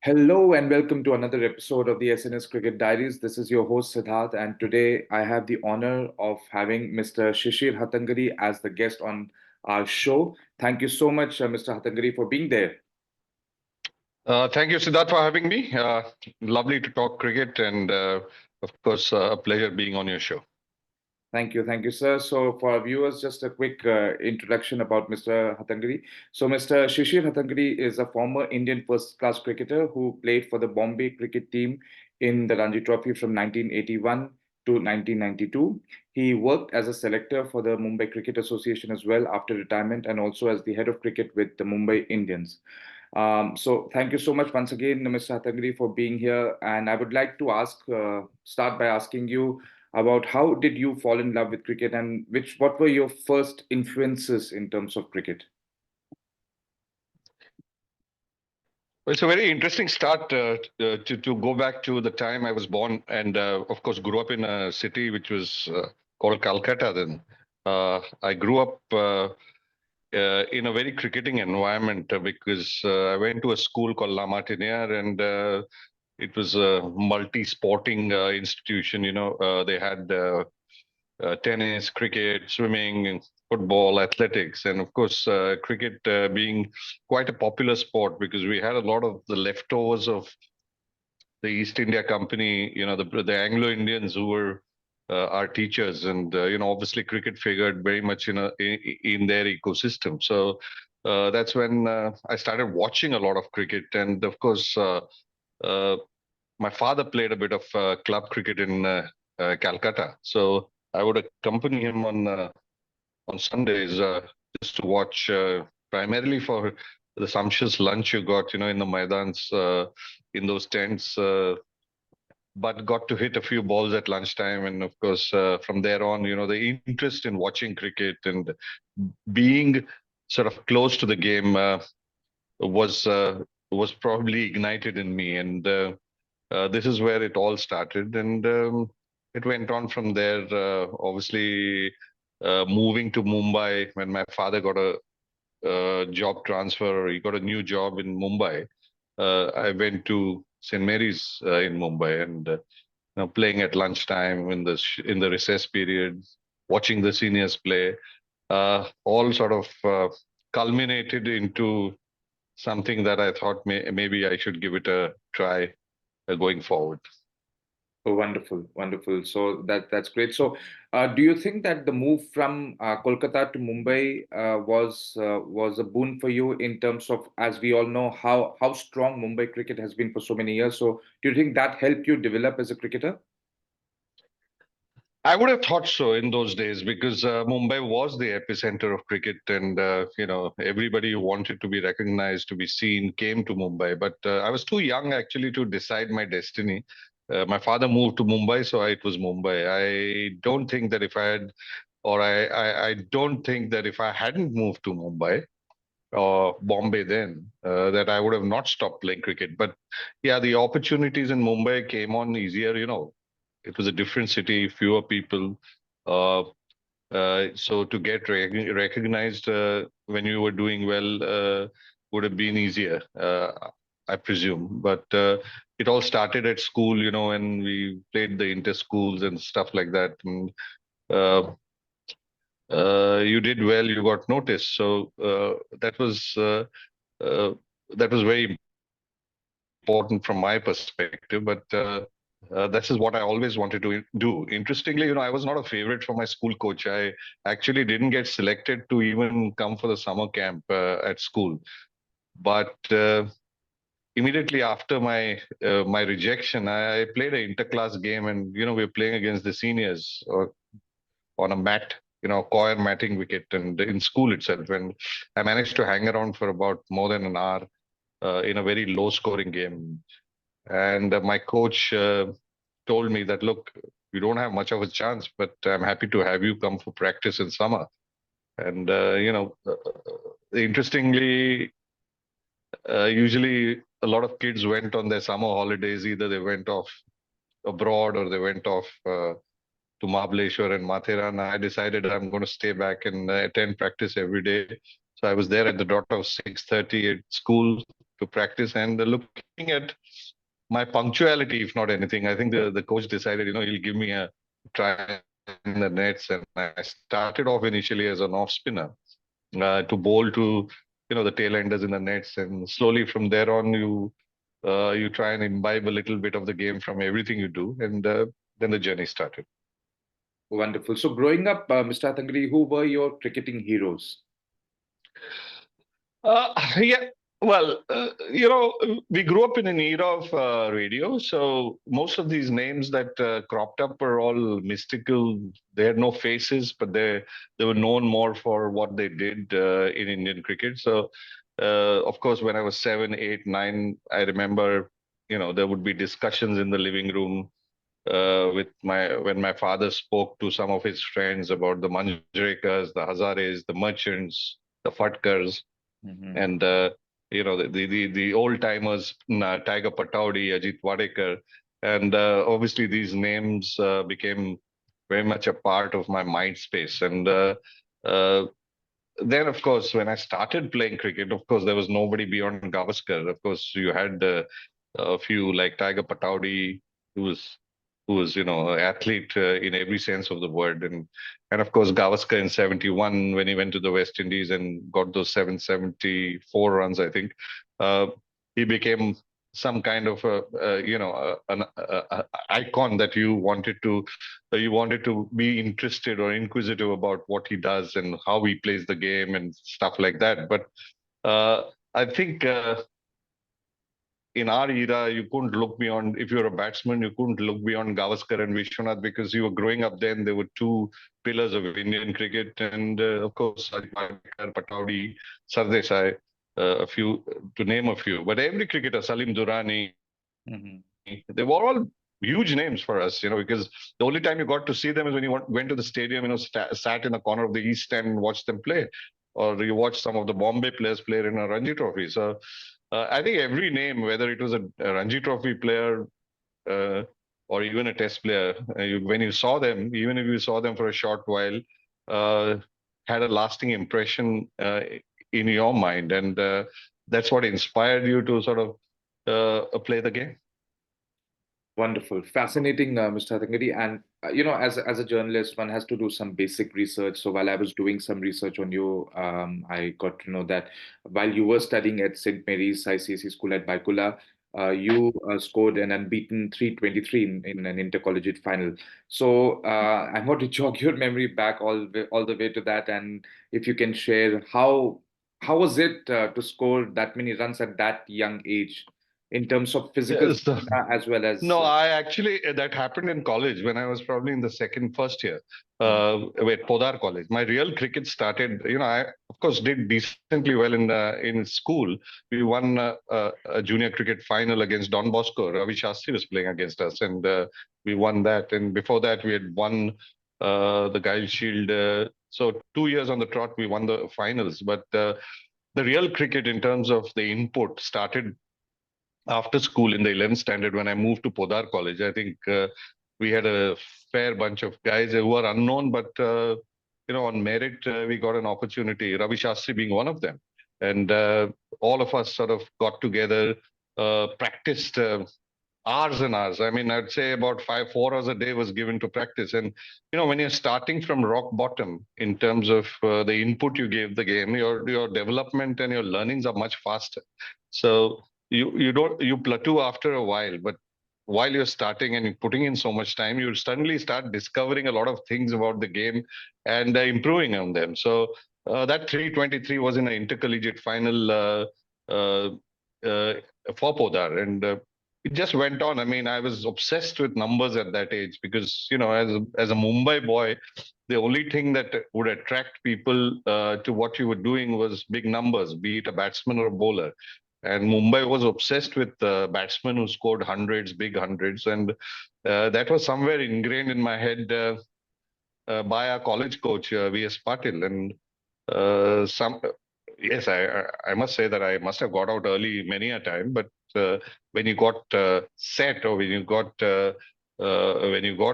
Hello and welcome to another episode of the SNS Cricket Diaries. This is your host Siddharth, and today I have the honor of having Mr. Shishir Hattangadi as the guest on our show. Thank you so much, Mr. Hattangadi, for being there. Thank you, Siddharth, for having me. Lovely to talk cricket, and of course, a pleasure being on your show. Thank you, sir. So, for our viewers, just a quick introduction about Mr. Hattangadi. So, Mr. Shishir Hattangadi is a former Indian first-class cricketer who played for the Bombay cricket team in the Ranji Trophy from 1981 to 1992. He worked as a selector for the Mumbai Cricket Association as well after retirement, and also as the head of cricket with the Mumbai Indians. So, thank you so much once again, Mr. Hattangadi, for being here. And I would like to start by asking you about how did you fall in love with cricket and what were your first influences in terms of cricket? Well, it's a very interesting start to go back to the time I was born, and of course, grew up in a city which was called Calcutta then. I grew up in a very cricketing environment because I went to a school called La Martiniere, and it was a multi-sporting institution. They had tennis, cricket, swimming, football, athletics, and of course, cricket being quite a popular sport because we had a lot of the leftovers of the East India Company, the Anglo Indians who were our teachers, and obviously cricket figured very much in their ecosystem. So that's when I started watching a lot of cricket, and of course, uh, my father played a bit of club cricket in Calcutta, so I would accompany him on Sundays just to watch, primarily for the sumptuous lunch you got, in the Maidans, in those tents. But got to hit a few balls at lunchtime, and of course, from there on, the interest in watching cricket and being sort of close to the game was was probably ignited in me, and this is where it all started, and it went on from there. Obviously, moving to Mumbai when my father got a job transfer, or he got a new job in Mumbai. I went to St. Mary's in Mumbai, and playing at lunchtime in the recess period, watching the seniors play, all sort of culminated into something that I thought maybe I should give it a try going forward. Oh, wonderful, wonderful. So that's great. So, do you think that the move from Kolkata to Mumbai was a boon for you in terms of, as we all know, how strong Mumbai cricket has been for so many years? So, do you think that helped you develop as a cricketer? I would have thought so in those days because Mumbai was the epicenter of cricket, and everybody who wanted to be recognized, to be seen, came to Mumbai. But I was too young actually to decide my destiny. My father moved to Mumbai, so it was Mumbai. I don't think that if I had, or I don't think that if I hadn't moved to Mumbai or Bombay then, that I would have not stopped playing cricket. But yeah, the opportunities in Mumbai came on easier. It was a different city, fewer people. Uh, so to get recognized when you were doing well would have been easier, I presume. But it all started at school, when we played the inter schools and stuff like that. And uh, you did well, you got noticed. So uh, that was very important from my perspective. But this is what I always wanted to do. Interestingly, I was not a favorite for my school coach. I actually didn't get selected to even come for the summer camp at school. But immediately after my rejection, I played an interclass game, and we were playing against the seniors on a mat, coir matting wicket, and in school itself. And I managed to hang around for about more than an hour in a very low scoring game. And my coach told me that, look, you don't have much of a chance, but I'm happy to have you come for practice in summer. And, interestingly, usually a lot of kids went on their summer holidays. Either they went off abroad or they went off to Mahabaleshwar and Matheran. I decided I'm going to stay back and attend practice every day. So I was there at the dot of 6:30 at school. practice. And looking at my punctuality, if not anything, I think the coach decided, he'll give me a try in the nets. And I started off initially as an off spinner to bowl to, the tail enders in the nets. And slowly from there on, you try and imbibe a little bit of the game from everything you do. And then the journey started. Wonderful. So growing up, Mr. Hattangadi, who were your cricketing heroes? Yeah, well, we grew up in an era of radio, so most of these names that cropped up were all mystical. They had no faces, but they were known more for what they did in Indian cricket. So, of course, when I was 7, 8, 9, I remember, there would be discussions in the living room with when my father spoke to some of his friends about the Manjrekas, the Hazares, the Merchants, the Fatkars, Mhm. and the old timers, Tiger Pataudi, Ajit Wadekar, and obviously these names became very much a part of my mind space. And uh, then, of course, when I started playing cricket, of course, there was nobody beyond Gavaskar. Of course, you had a few like Tiger Pataudi, who was an athlete in every sense of the word, and of course Gavaskar in '71 when he went to the West Indies and got those 774 runs, I think. Uh, he became some kind of an icon that you wanted to be interested or inquisitive about what he does and how he plays the game and stuff like that. But I think in our era, you couldn't look beyond, if you're a batsman, you couldn't look beyond Gavaskar and Vishwanath because you were growing up then. There were two pillars of Indian cricket. And of course, Ajit Pataudi, Sardesai, a few, to name a few. But every cricketer, Salim Durrani, Mhm. they were all huge names for us, because the only time you got to see them is when you went to the stadium, sat in the corner of the East End and watched them play, or you watched some of the Bombay players play in a Ranji Trophy. So I think every name, whether it was a Ranji Trophy player uh, or even a Test player, when you saw them, even if you saw them for a short while, uh, had a lasting impression in your mind, and that's what inspired you to sort of play the game. Wonderful, fascinating, Mr. Hattangadi. And as a journalist, one has to do some basic research. So while I was doing some research on you, I got to know that while you were studying at St. Mary's ICSE School at Baikula, you scored an unbeaten 323 in an intercollegiate final. So I want to jog your memory back all the way to that, and if you can share how was it to score that many runs at that young age in terms of physical Yes. stamina as well as No, I actually, that happened in college when I was probably in the first year, with Podar College. My real cricket started, I of course did decently well in school. We won a junior cricket final against Don Bosco. Ravi Shastri was playing against us, and we won that. And before that, we had won the Guile Shield. So 2 years on the trot, we won the finals. But the real cricket, in terms of the input, started after school in the 11th standard when I moved to Podar College. I think we had a fair bunch of guys who were unknown, but on merit, we got an opportunity. Ravi Shastri being one of them, and all of us sort of got together, practiced. Hours and hours. I mean, I'd say about 4 hours a day was given to practice. And when you're starting from rock bottom in terms of the input you gave the game, your development and your learnings are much faster. So you plateau after a while, but while you're starting and you're putting in so much time, you suddenly start discovering a lot of things about the game and improving on them. So that 323 was in an intercollegiate final uh, uh, for Podar, and it just went on. I mean, I was obsessed with numbers at that age because, as a Mumbai boy, the only thing that would attract people to what you were doing was big numbers, be it a batsman or a bowler. And Mumbai was obsessed with batsmen who scored hundreds, big hundreds, and that was somewhere ingrained in my head by our college coach, V.S. Patil. And some yes, I must say that I must have got out early many a time, but when you got set, or when you got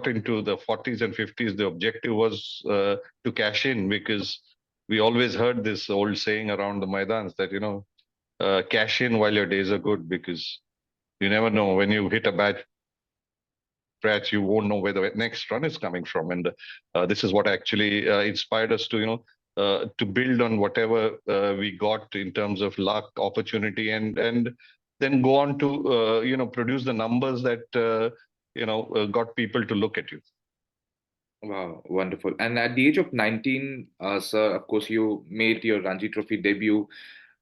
into the 40s and 50s, the objective was to cash in, because we always heard this old saying around the Maidans that cash in while your days are good, because you never know when you hit a bad patch, you won't know where the next run is coming from. And this is what actually inspired us to, to build on whatever we got in terms of luck, opportunity, and then go on to, produce the numbers that, got people to look at you. Wow, wonderful. And at the age of 19, sir, of course, you made your Ranji Trophy debut.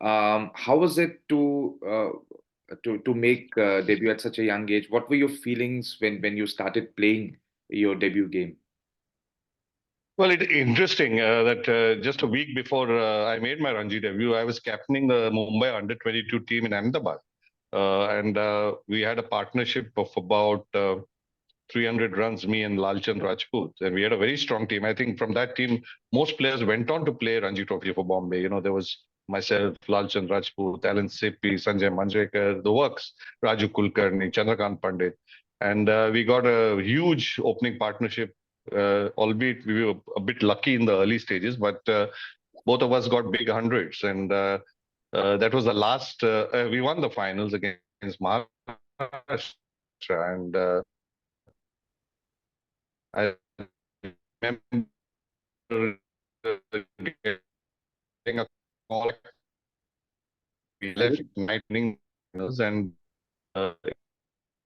How was it to make debut at such a young age? What were your feelings when you started playing your debut game? Well, it's interesting that just a week before I made my Ranji debut, I was captaining the Mumbai under 22 team in Ahmedabad. And we had a partnership of about 300 runs, me and Lalchand Rajput. And we had a very strong team. I think from that team, most players went on to play Ranji Trophy for Bombay. There was myself, Lalchand Rajput, Alan Sippy, Sanjay Manjrekar, the works, Raju Kulkarni, Chandrakant Pandit. And we got a huge opening partnership, albeit we were a bit lucky in the early stages, but both of us got big hundreds. And that was the last, we won the finals against Maharashtra. And I remember getting a call. We left night innings, and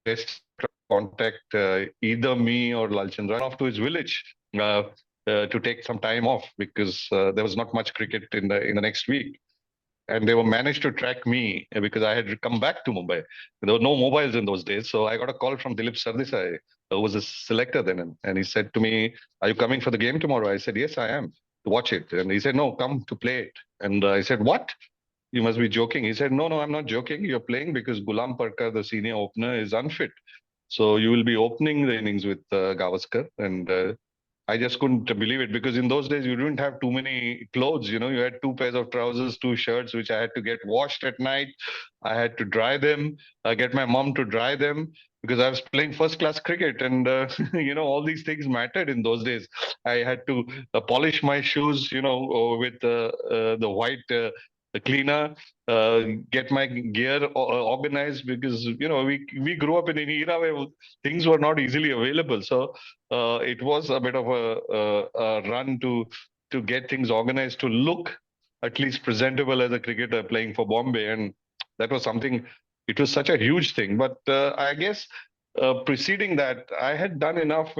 just contact either me or Lalchandra off to his village to take some time off, because there was not much cricket in the next week. And they were managed to track me because I had come back to Mumbai. There were no mobiles in those days, so I got a call from Dilip Sardesai, who was a selector then, and he said to me, "Are you coming for the game tomorrow?" I said, "Yes, I am, to watch it." And he said, "No, come to play it." And I said, "What? You must be joking." He said, "No, no, I'm not joking. You're playing because Gulam Parkar, the senior opener, is unfit. So you will be opening the innings with Gavaskar." And I just couldn't believe it, because in those days you didn't have too many clothes. You had two pairs of trousers, two shirts, which I had to get washed at night. I had to dry them, get my mom to dry them, because I was playing first class cricket, and all these things mattered in those days. I had to polish my shoes, with the white cleaner, get my gear organized, because we grew up in an era where things were not easily available. So it was a bit of a run to get things organized, to look at least presentable as a cricketer playing for Bombay, and that was something. It was such a huge thing, but I guess preceding that, I had done enough.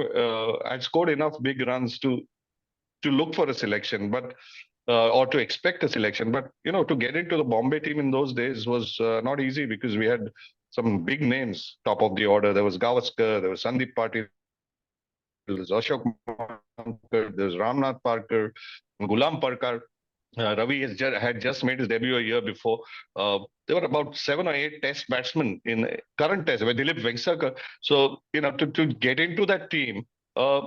I'd scored enough big runs to look for a selection, but or to expect a selection. But to get into the Bombay team in those days was not easy, because we had some big names top of the order. There was Gavaskar, there was Sandeep Patil, there was Ashok Mankar, there was Ramnath Parkar, Gulam Parkar. Ravi had just made his debut a year before. There were about 7 or 8 test batsmen in current test, where Dilip Vengsarkar. So, to get into that team, uh,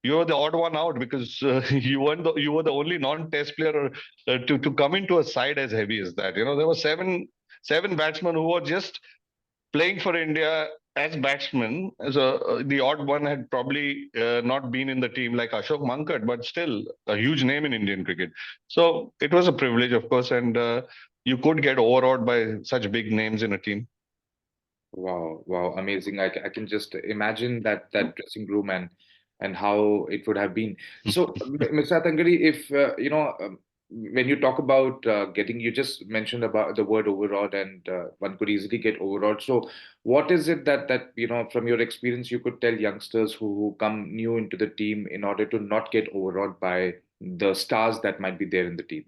you were the odd one out, because you were the only non-test player to come into a side as heavy as that. There were seven batsmen who were just playing for India as batsmen. So the odd one had probably not been in the team, like Ashok Mankad, but still a huge name in Indian cricket. So it was a privilege, of course, and you could get overawed by such big names in a team. Wow, wow, amazing. I can just imagine that dressing room and how it would have been. So, Mr. Atangari, if when you talk about getting, you just mentioned about the word overawed, and one could easily get overawed. So, what is it that from your experience you could tell youngsters who come new into the team in order to not get overawed by the stars that might be there in the team?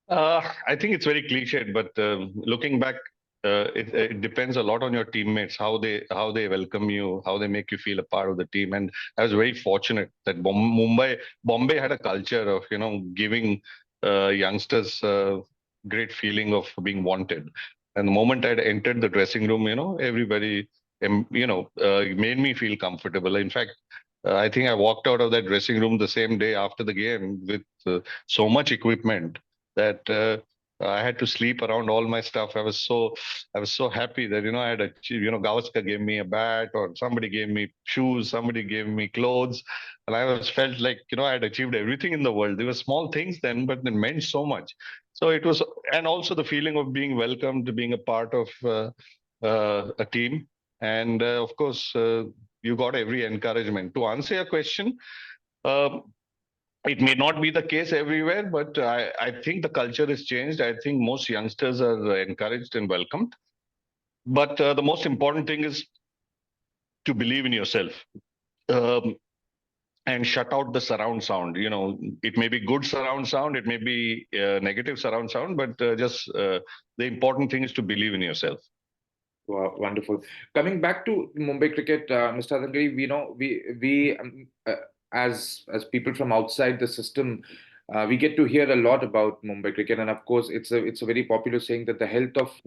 I think it's very cliched, but looking back, it depends a lot on your teammates, how they welcome you, how they make you feel a part of the team. And I was very fortunate that Bombay had a culture of giving youngsters great feeling of being wanted. And the moment I'd entered the dressing room, everybody, made me feel comfortable. In fact, I think I walked out of that dressing room the same day after the game with so much equipment that I had to sleep around all my stuff. I was so happy that I had achieved. Gavaskar gave me a bat, or somebody gave me shoes, somebody gave me clothes, and I was felt like I had achieved everything in the world. They were small things then, but they meant so much. So it was, and also the feeling of being welcomed, being a part of a team, and of course, you got every encouragement. To answer your question, um, it may not be the case everywhere, but I think the culture has changed. I think most youngsters are encouraged and welcomed. But the most important thing is to believe in yourself. Um, and shut out the surround sound. It may be good surround sound, it may be negative surround sound, but just the important thing is to believe in yourself. Wow, wonderful. Coming back to Mumbai cricket, Mr. Hattangadi, we know as people from outside the system, we get to hear a lot about Mumbai cricket, and of course, it's a very popular saying that the health of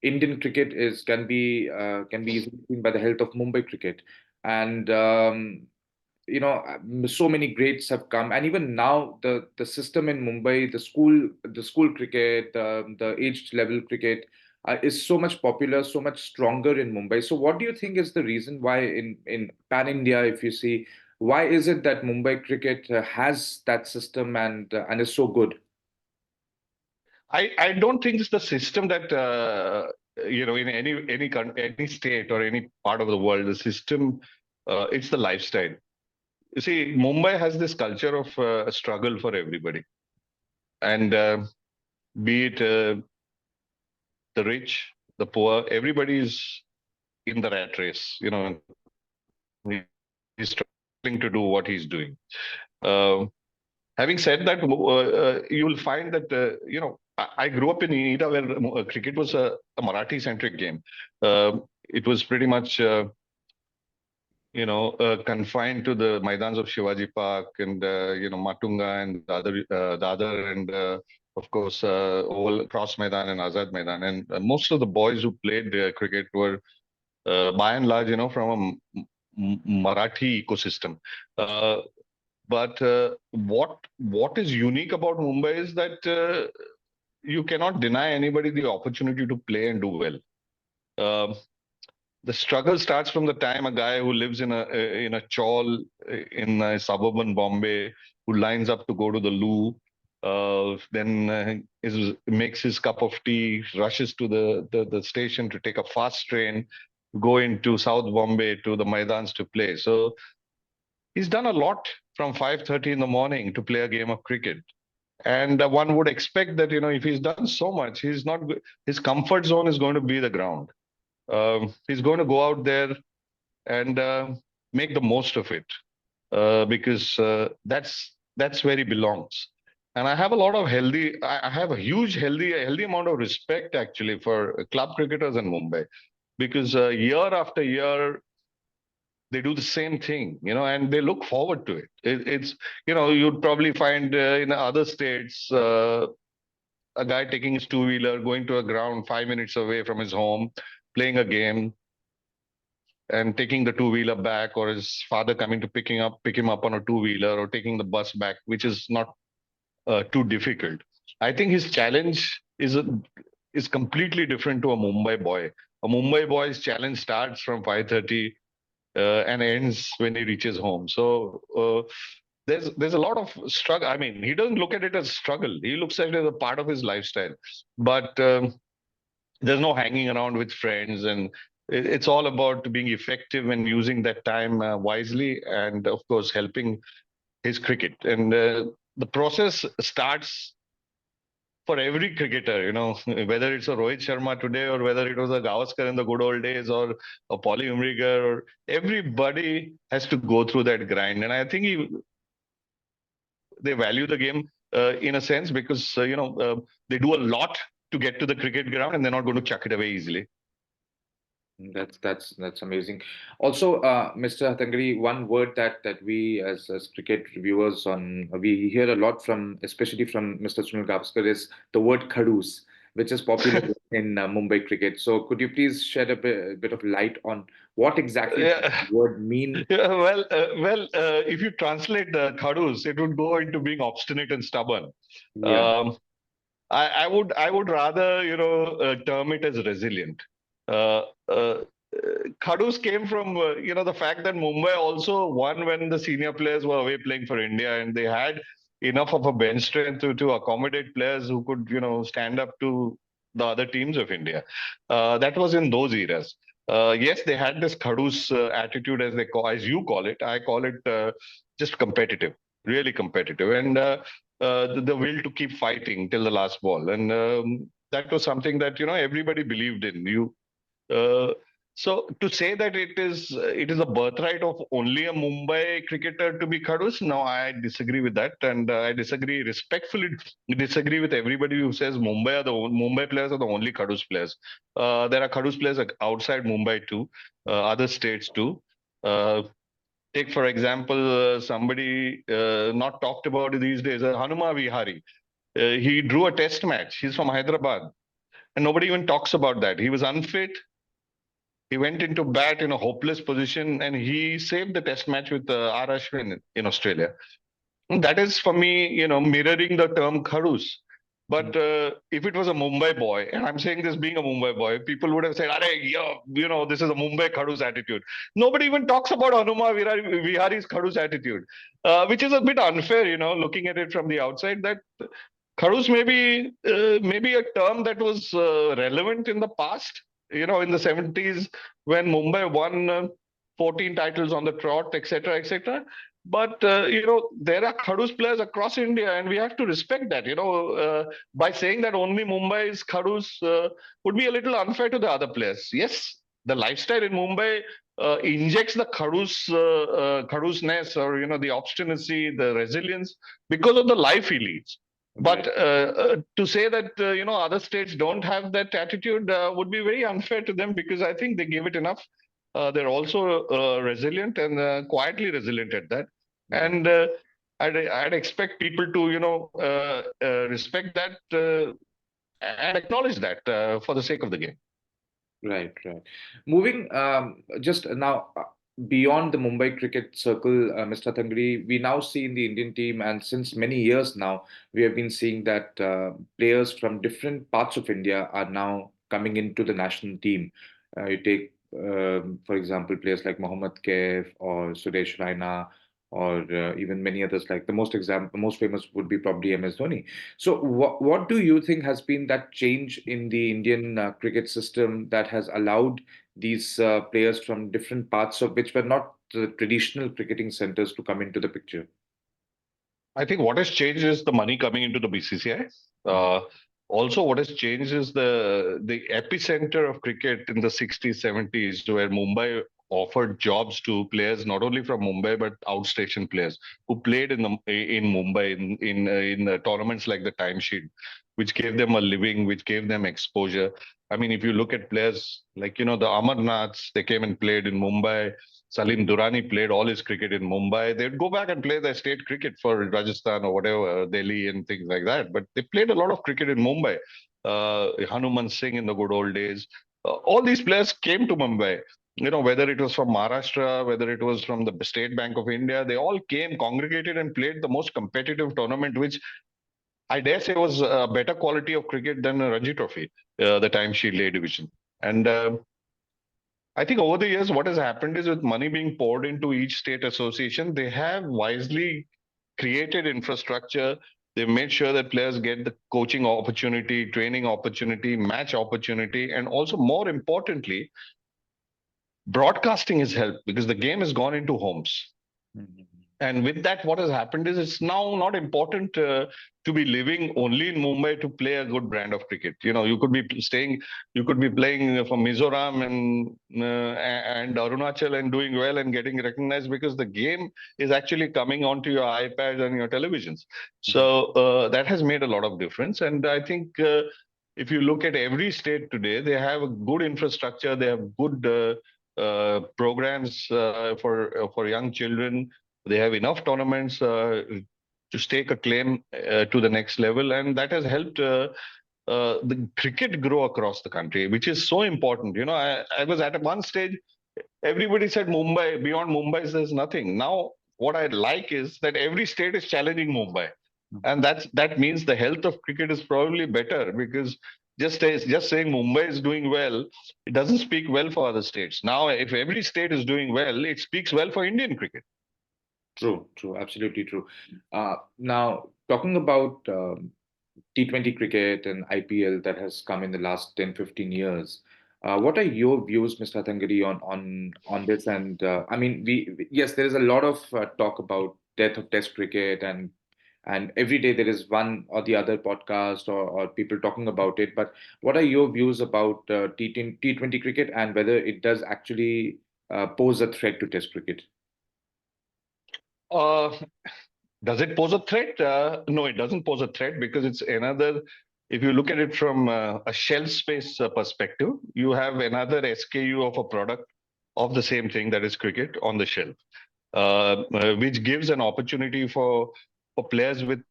Indian cricket is can be easily seen by the health of Mumbai cricket, and so many greats have come, and even now the system in Mumbai, the school cricket, the aged level cricket is so much popular, so much stronger in Mumbai. So what do you think is the reason why in pan India, if you see, why is it that Mumbai cricket has that system and is so good? I don't think it's the system that in any state or any part of the world, the system, it's the lifestyle. You see, Mumbai has this culture of struggle for everybody, and be it the rich, the poor, everybody is in the rat race. He's struggling to do what he's doing. Uh, Having said that, you will find that I grew up in Noida where cricket was a Marathi-centric game. It was pretty much confined to the Maidans of Shivaji Park and Matunga and the other and of course Oval Cross Maidan and Azad Maidan. And most of the boys who played cricket were by and large, from a Marathi ecosystem. But what is unique about Mumbai is that you cannot deny anybody the opportunity to play and do well. Um the struggle starts from the time a guy who lives in a chawl in suburban Bombay, who lines up to go to the loo, then makes his cup of tea, rushes to the station to take a fast train, go into South Bombay to the Maidans to play. So he's done a lot from 5:30 in the morning to play a game of cricket. And one would expect that, if he's done so much, his comfort zone is going to be the ground. He's going to go out there and make the most of it, because that's where he belongs. And I have a lot of I have a huge healthy amount of respect actually for club cricketers in Mumbai, because year after year they do the same thing, and they look forward to it. It's, you'd probably find in other states a guy taking his two-wheeler, going to a ground 5 minutes away from his home, playing a game, and taking the two-wheeler back, or his father coming to pick him up on a two-wheeler, or taking the bus back, which is not too difficult. I think his challenge is completely different to a Mumbai boy. A Mumbai boy's challenge starts from 5:30 and ends when he reaches home. So there's a lot of struggle. I mean, he doesn't look at it as struggle. He looks at it as a part of his lifestyle. But there's no hanging around with friends, and it's all about being effective and using that time wisely, and of course helping his cricket. And the process starts for every cricketer, whether it's a Rohit Sharma today, or whether it was a Gavaskar in the good old days, or a Paulie Umrigar, or everybody has to go through that grind. And I think they value the game in a sense, because they do a lot to get to the cricket ground, and they're not going to chuck it away easily. That's amazing. Also, Mr. Hattangadi, one word that we as cricket reviewers we hear a lot from, especially from Mr. Sunil Gavaskar, is the word "khadus," which is popular in Mumbai cricket. So, could you please shed a bit of light on what exactly does Yeah. the word mean? Yeah, if you translate the khadus, it would go into being obstinate and stubborn. Yeah. Um, I would rather term it as resilient. Uh, uh, Khadus came from the fact that Mumbai also won when the senior players were away playing for India, and they had enough of a bench strength to accommodate players who could, stand up to the other teams of India. That was in those eras. Yes, they had this Khadus attitude, as you call it. I call it just competitive, really competitive, and the will to keep fighting till the last ball. And that was something that everybody believed in. Uh, so to say that it is a birthright of only a Mumbai cricketer to be Khadus, no, I disagree with that, and I respectfully disagree with everybody who says Mumbai players are the only Khadus players. There are Khadus players outside Mumbai too, other states too. Uh, Take for example somebody not talked about these days, Hanuma Vihari. He drew a test match. He's from Hyderabad, and nobody even talks about that. He was unfit. He went into bat in a hopeless position, and he saved the test match with R. Ashwin in Australia. And that is for me, mirroring the term Kharus. But if it was a Mumbai boy, and I'm saying this being a Mumbai boy, people would have said, this is a Mumbai Kharus attitude. Nobody even talks about Vihari's Kharus attitude, which is a bit unfair, looking at it from the outside, that Kharus maybe a term that was relevant in the past, in the 70s when Mumbai won 14 titles on the trot, etc., etc. But there are Kharus players across India, and we have to respect that. By saying that only Mumbai is Kharus would be a little unfair to the other players. Yes, the lifestyle in Mumbai injects the Kharusness, or the obstinacy, the resilience, because of the life he leads. But to say that other states don't have that attitude would be very unfair to them, because I think they give it enough. They're also resilient, and quietly resilient at that. And I'd expect people to respect that and acknowledge that for the sake of the game. Right, right. Moving just now beyond the Mumbai cricket circle, Mr. Hattangadi, we now see in the Indian team, and since many years now, we have been seeing that players from different parts of India are now coming into the national team. You take, for example, players like Mohammad Kaif or Suresh Raina, or even many others. Like the most famous would be probably MS Dhoni. So, what do you think has been that change in the Indian cricket system that has allowed these players from different parts of which were not the traditional cricketing centers to come into the picture? I think what has changed is the money coming into the BCCI. Uh, Also, what has changed is the epicenter of cricket in the 60s, 70s, where Mumbai offered jobs to players not only from Mumbai but outstation players who played in Mumbai in tournaments like the Timesheet, which gave them a living, which gave them exposure. I mean, if you look at players like the Amarnaths, they came and played in Mumbai. Salim Durrani played all his cricket in Mumbai. They'd go back and play their state cricket for Rajasthan or whatever, Delhi and things like that. But they played a lot of cricket in Mumbai. Hanuman Singh in the good old days. All these players came to Mumbai. Whether it was from Maharashtra, whether it was from the State Bank of India, they all came, congregated, and played the most competitive tournament, which I dare say was a better quality of cricket than a Ranji Trophy, the time she lay division. And I think over the years, what has happened is, with money being poured into each state association, they have wisely created infrastructure. They've made sure that players get the coaching opportunity, training opportunity, match opportunity, and also, more importantly, broadcasting has helped, because the game has gone into homes. Mhm. And with that, what has happened is, it's now not important to be living only in Mumbai to play a good brand of cricket. You could be playing from Mizoram and Arunachal and doing well and getting recognized, because the game is actually coming onto your iPads and your televisions. So that has made a lot of difference. And I think if you look at every state today, they have a good infrastructure. They have good programs for young children. They have enough tournaments to stake a claim to the next level, and that has helped the cricket grow across the country, which is so important. I was at one stage, everybody said Mumbai, beyond Mumbai, there's nothing. Now, what I like is that every state is challenging Mumbai. And that means the health of cricket is probably better, because just saying Mumbai is doing well, it doesn't speak well for other states. Now, if every state is doing well, it speaks well for Indian cricket. True, absolutely true. Now, talking about T20 cricket and IPL that has come in the last 10, 15 years, what are your views, Mr. Hattangadi, on this? And I mean, yes, there is a lot of talk about death of Test cricket, and every day there is one or the other podcast or people talking about it. But what are your views about T20 cricket and whether it does actually pose a threat to Test cricket? Uh, does it pose a threat? No, it doesn't pose a threat because it's another. If you look at it from a shelf space perspective, you have another SKU of a product of the same thing, that is cricket, on the shelf, which gives an opportunity for players with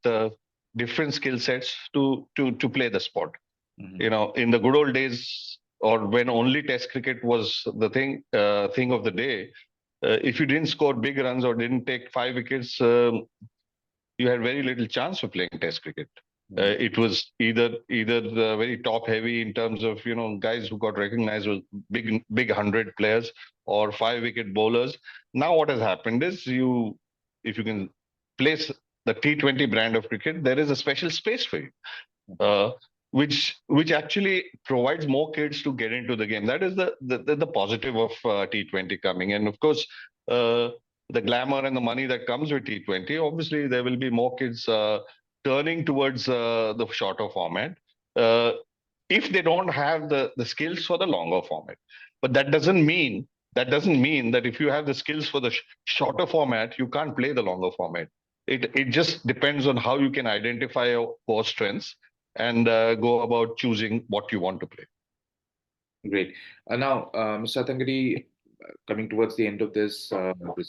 different skill sets to play the sport. Mhm. In the good old days, or when only Test cricket was the thing of the day, if you didn't score big runs or didn't take 5 wickets, you had very little chance of playing Test cricket. Mhm. It was either very top heavy in terms of guys who got recognized as big 100 players or 5 wicket bowlers. Now what has happened is, if you can place the T20 brand of cricket, there is a special space for you, uh, which actually provides more kids to get into the game. That is the positive of T20 coming. And of course, uh, the glamour and the money that comes with T20, obviously there will be more kids turning towards the shorter format, uh, if they don't have the skills for the longer format. But that doesn't mean that if you have the skills for the shorter format, you can't play the longer format. It just depends on how you can identify your core strengths and go about choosing what you want to play. Great. Now, Mr. Hattangadi, coming towards the end of this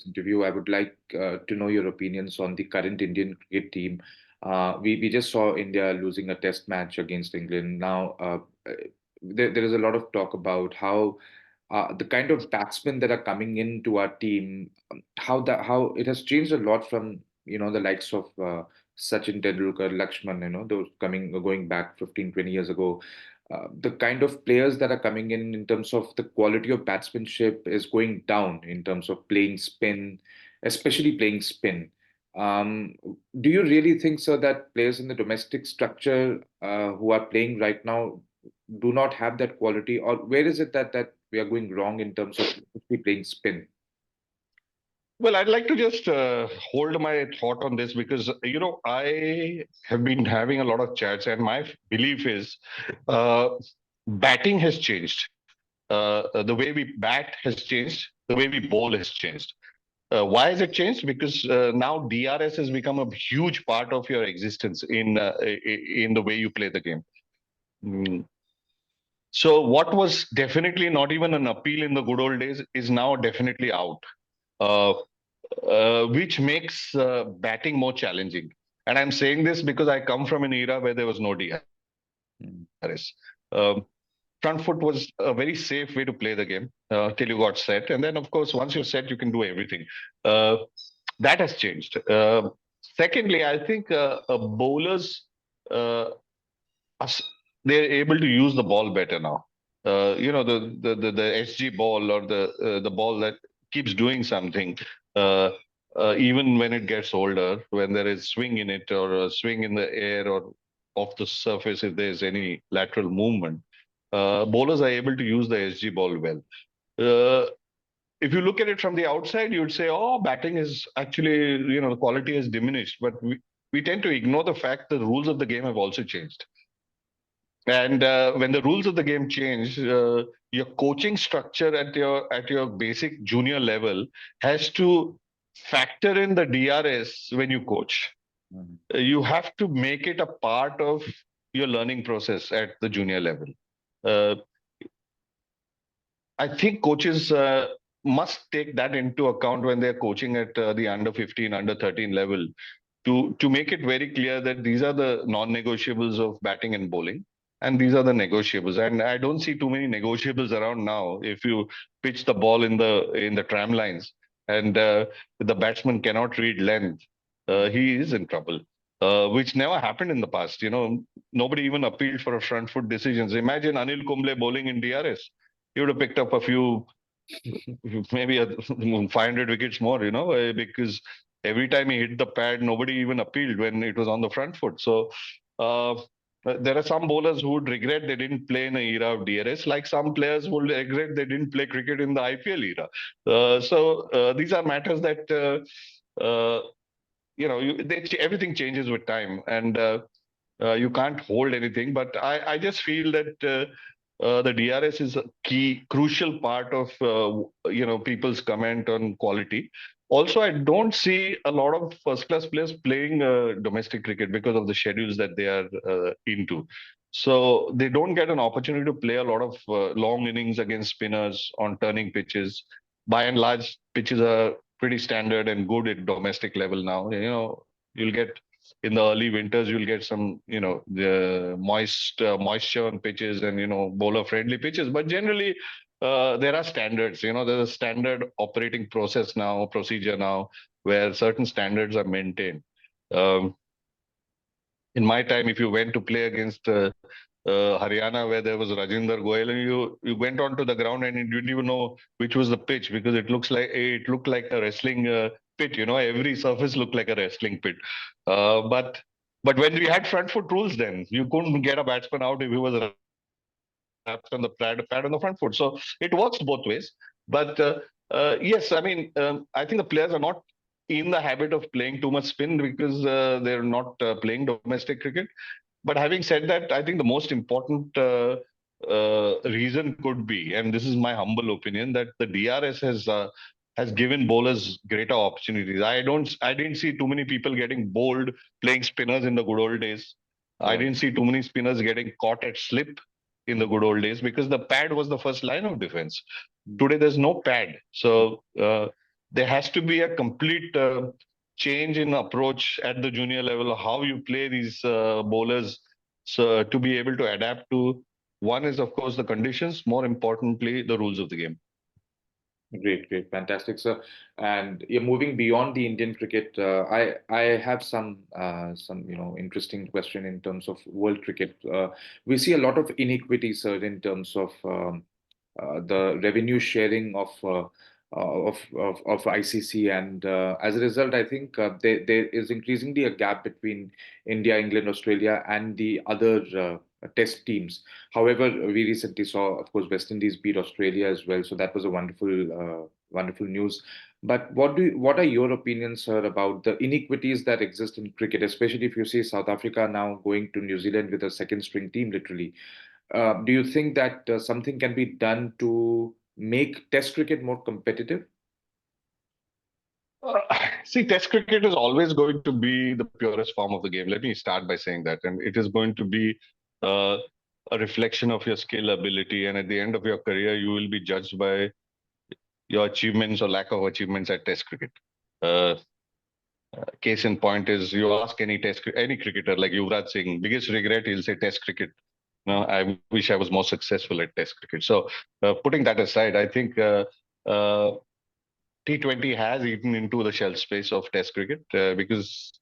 interview, I would like to know your opinions on the current Indian cricket team. We just saw India losing a test match against England. Now, there is a lot of talk about how the kind of batsmen that are coming into our team, how it has changed a lot from the likes of Sachin Tendulkar, Lakshman, those going back 15, 20 years ago. The kind of players that are coming in terms of the quality of batsmanship is going down in terms of playing spin, especially playing spin. Um, do you really think, sir, that players in the domestic structure who are playing right now do not have that quality, or where is it that we are going wrong in terms of especially playing spin? Well, I'd like to just hold my thought on this because I have been having a lot of chats, and my belief is uh, batting has changed. The way we bat has changed. The way we bowl has changed. Why has it changed? Because now DRS has become a huge part of your existence in the way you play the game. Mm. So what was definitely not even an appeal in the good old days is now definitely out, uh, which makes batting more challenging. And I'm saying this because I come from an era where there was no DRS. Mm. Um, Front foot was a very safe way to play the game till you got set. And then, of course, once you're set, you can do everything. Uh, that has changed. Secondly, I think bowlers uh, us they're able to use the ball better now. The SG ball, or the ball that keeps doing something, uh, even when it gets older, when there is swing in it, or a swing in the air, or off the surface, if there's any lateral movement, bowlers are able to use the SG ball well. Uh, if you look at it from the outside, you'd say, "Oh, batting is actually, the quality has diminished." But we tend to ignore the fact that the rules of the game have also changed. And when the rules of the game change, your coaching structure at your basic junior level has to factor in the DRS when you coach. Mm. You have to make it a part of your learning process at the junior level. Uh, I think coaches must take that into account when they're coaching at the under 15, under 13 level, to make it very clear that these are the non-negotiables of batting and bowling, and these are the negotiables. And I don't see too many negotiables around now. If you pitch the ball in the tram lines, and the batsman cannot read length, he is in trouble. Which never happened in the past. Nobody even appealed for a front foot decisions. Imagine Anil Kumble bowling in DRS. He would have picked up a few, maybe 500 wickets more, because every time he hit the pad, nobody even appealed when it was on the front foot. So uh, there are some bowlers who would regret they didn't play in an era of DRS, like some players would regret they didn't play cricket in the IPL era. These are matters that everything changes with time, and you can't hold anything. But I just feel that the DRS is a key, crucial part of people's comment on quality. Also, I don't see a lot of first class players playing domestic cricket because of the schedules that they are into. So they don't get an opportunity to play a lot of long innings against spinners on turning pitches. By and large, pitches are pretty standard and good at domestic level now. You'll get in the early winters, you'll get some, the moisture on pitches and, bowler friendly pitches. But generally, there are standards, there's a standard operating procedure now, where certain standards are maintained. Um, in my time, if you went to play against Haryana, where there was Rajinder Goyal, and you went onto the ground and you didn't even know which was the pitch, because it looked like a wrestling pit. Every surface looked like a wrestling pit. But when we had front foot rules, then you couldn't get a batsman out if he was wrapped on the pad on the front foot. So it works both ways. But yes, I mean, I think the players are not in the habit of playing too much spin because they're not playing domestic cricket. But having said that, I think the most important reason could be, and this is my humble opinion, that the DRS has given bowlers greater opportunities. I didn't see too many people getting bowled playing spinners in the good old days. I Right. didn't see too many spinners getting caught at slip in the good old days, because the pad was the first line of defense. Today, there's no pad, so there has to be a complete change in approach at the junior level, how you play these bowlers, so to be able to adapt to. One is, of course, the conditions. More importantly, the rules of the game. Great, great, fantastic, sir. And you're moving beyond the Indian cricket. I have some interesting question in terms of world cricket. We see a lot of inequity, sir, in terms of the revenue sharing of ICC, and as a result, I think there is increasingly a gap between India, England, Australia, and the other test teams. However, we recently saw, of course, West Indies beat Australia as well, so that was a wonderful news. But what are your opinions, sir, about the inequities that exist in cricket, especially if you see South Africa now going to New Zealand with a second string team, literally? Do you think that something can be done to make Test cricket more competitive? Uh, See, Test cricket is always going to be the purest form of the game. Let me start by saying that, and it is going to be uh, a reflection of your skill, ability, and at the end of your career, you will be judged by your achievements or lack of achievements at Test cricket. Uh, Case in point is, you ask any cricketer like Yuvraj Singh, biggest regret, he'll say Test cricket. No, I wish I was more successful at Test cricket. So, putting that aside, I think uh, T20 has eaten into the shelf space of Test cricket because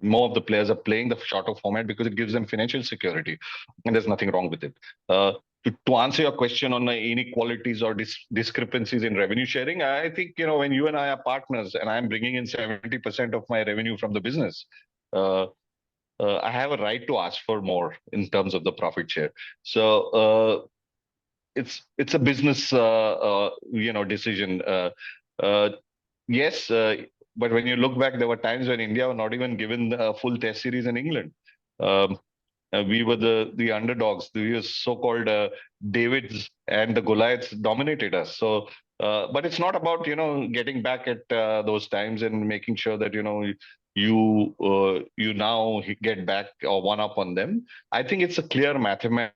more of the players are playing the shorter format because it gives them financial security, and there's nothing wrong with it. Uh, to answer your question on the inequalities or discrepancies in revenue sharing, I think, when you and I are partners and I'm bringing in 70% of my revenue from the business, uh, I have a right to ask for more in terms of the profit share. So it's a business decision. Uh, yes, but when you look back, there were times when India were not even given a full Test series in England. Um, we were the underdogs. The so-called Davids and the Goliaths dominated us. So, but it's not about getting back at those times and making sure that you now get back or one up on them. I think it's a clear mathematical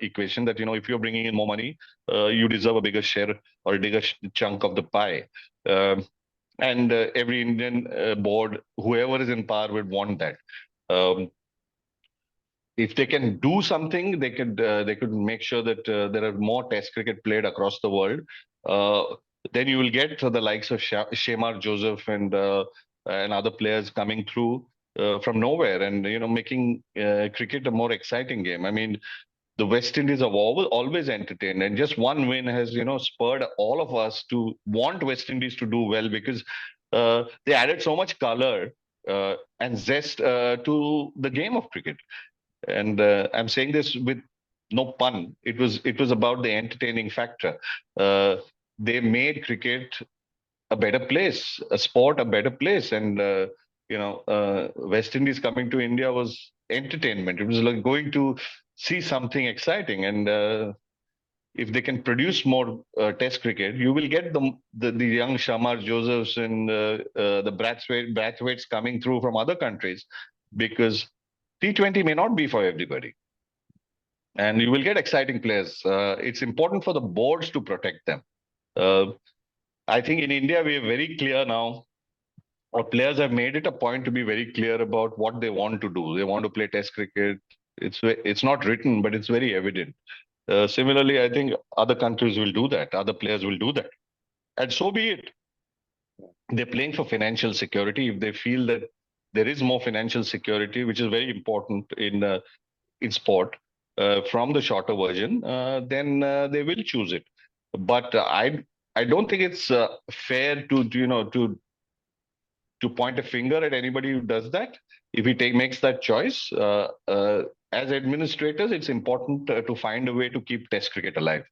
equation that if you're bringing in more money, you deserve a bigger share or a bigger chunk of the pie. Um, and every Indian board, whoever is in power, would want that. Um, if they can do something, they could make sure that there are more Test cricket played across the world. Uh, then you will get the likes of Shemar Joseph and other players coming through from nowhere, and making cricket a more exciting game. I mean, the West Indies have always entertained, and just one win has spurred all of us to want West Indies to do well, because they added so much color and zest to the game of cricket. And I'm saying this with no pun. It was about the entertaining factor. Uh, they made cricket a better place, a sport a better place, and West Indies coming to India was entertainment. It was like going to see something exciting, and if they can produce more Test cricket, you will get the young Shamar Josephs and the Brathwaites coming through from other countries, because T20 may not be for everybody, and you will get exciting players. It's important for the boards to protect them. Uh, I think in India we are very clear now. Our players have made it a point to be very clear about what they want to do. They want to play Test cricket. It's not written, but it's very evident. Similarly, I think other countries will do that. Other players will do that, and so be it. They're playing for financial security. If they feel that there is more financial security, which is very important in sport, from the shorter version, then they will choose it. But I don't think it's fair to point a finger at anybody who does that. If he makes that choice, as administrators, it's important to find a way to keep Test cricket alive.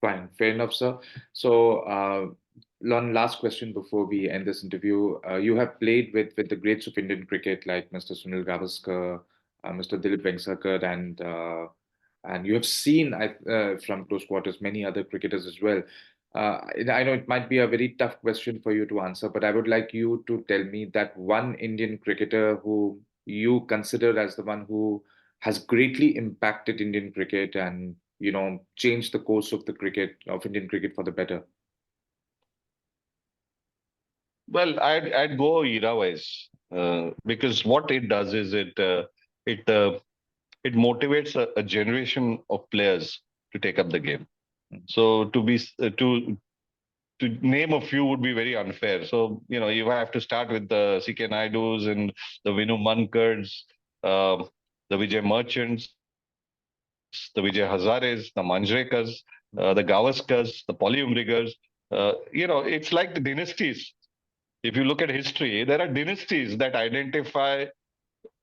Fine, fair enough, sir. So, one last question before we end this interview. You have played with the greats of Indian cricket like Mr. Sunil Gavaskar, Mr. Dilip Vengsarkar, and you have seen from close quarters many other cricketers as well. I know it might be a very tough question for you to answer, but I would like you to tell me that one Indian cricketer who you consider as the one who has greatly impacted Indian cricket and changed the course of the cricket of Indian cricket for the better. Well, I'd go era-wise, because what it does is it it motivates a generation of players to take up the game. So to name a few would be very unfair. So you have to start with the CK Naidus and the Vinu Mankards, the Vijay Merchants, the Vijay Hazares, the Manjrekars, the Gavaskars, the Polyumrigars. It's like the dynasties. If you look at history, there are dynasties that identify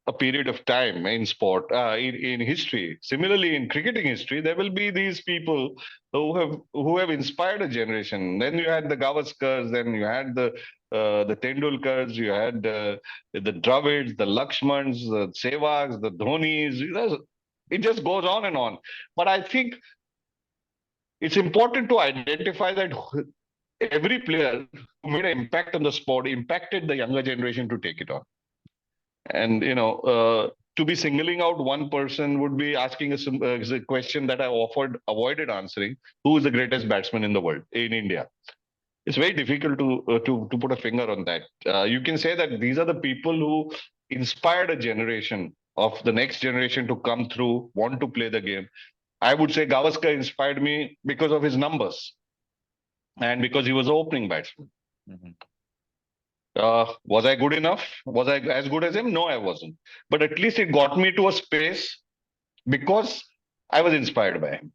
a period of time in sport, in history. Similarly, in cricketing history, there will be these people who have inspired a generation. Then you had the Gavaskars, then you had the Tendulkars, you had the Dravids, the Lakshmans, the Sehwags, the Dhonis. It just goes on and on. But I think it's important to identify that every player who made an impact on the sport impacted the younger generation to take it on. And to be singling out one person would be asking a question that I avoided answering: who is the greatest batsman in the world, in India? It's very difficult to put a finger on that. You can say that these are the people who inspired a generation of the next generation to come through, want to play the game. I would say Gavaskar inspired me because of his numbers and because he was an opening batsman. Mm-hmm. Was I good enough? Was I as good as him? No, I wasn't. But at least it got me to a space because I was inspired by him.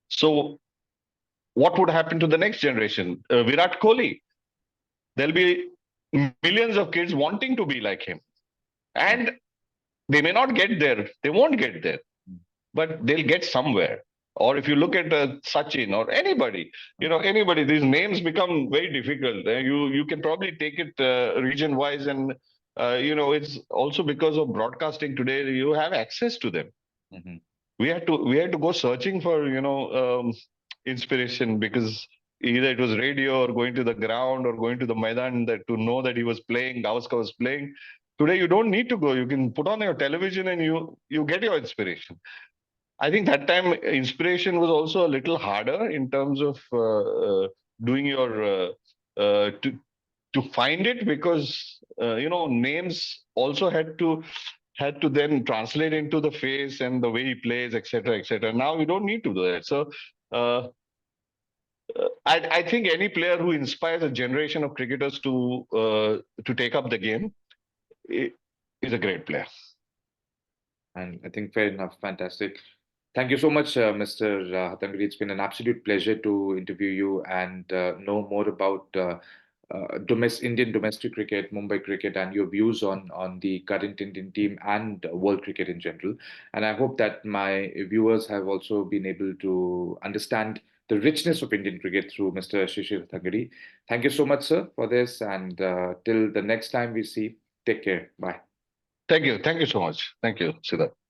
So, what would happen to the next generation? Virat Kohli. There'll be millions of kids wanting to be like him. And they may not get there. They won't get there. But they'll get somewhere. Or if you look at Sachin or anybody, these names become very difficult. You can probably take it region wise, and it's also because of broadcasting today. You have access to them. Mm-hmm. We had to go searching for inspiration, because either it was radio or going to the ground or going to the Maidan to know that he was playing. Gavaskar was playing. Today you don't need to go. You can put on your television and you get your inspiration. I think that time inspiration was also a little harder in terms of doing your to find it, because names also had to then translate into the face and the way he plays, etc., etc. Now you don't need to do that. So uh, I think any player who inspires a generation of cricketers to take up the game is a great player. And I think fair enough. Fantastic. Thank you so much, Mr. Hattangadi. It's been an absolute pleasure to interview you and know more about Indian domestic cricket, Mumbai cricket, and your views on the current Indian team and world cricket in general. And I hope that my viewers have also been able to understand the richness of Indian cricket through Mr. Shishir Hattangadi. Thank you so much, sir, for this. And till the next time we see, take care. Bye. Thank you. Thank you so much. Thank you, Siddharth.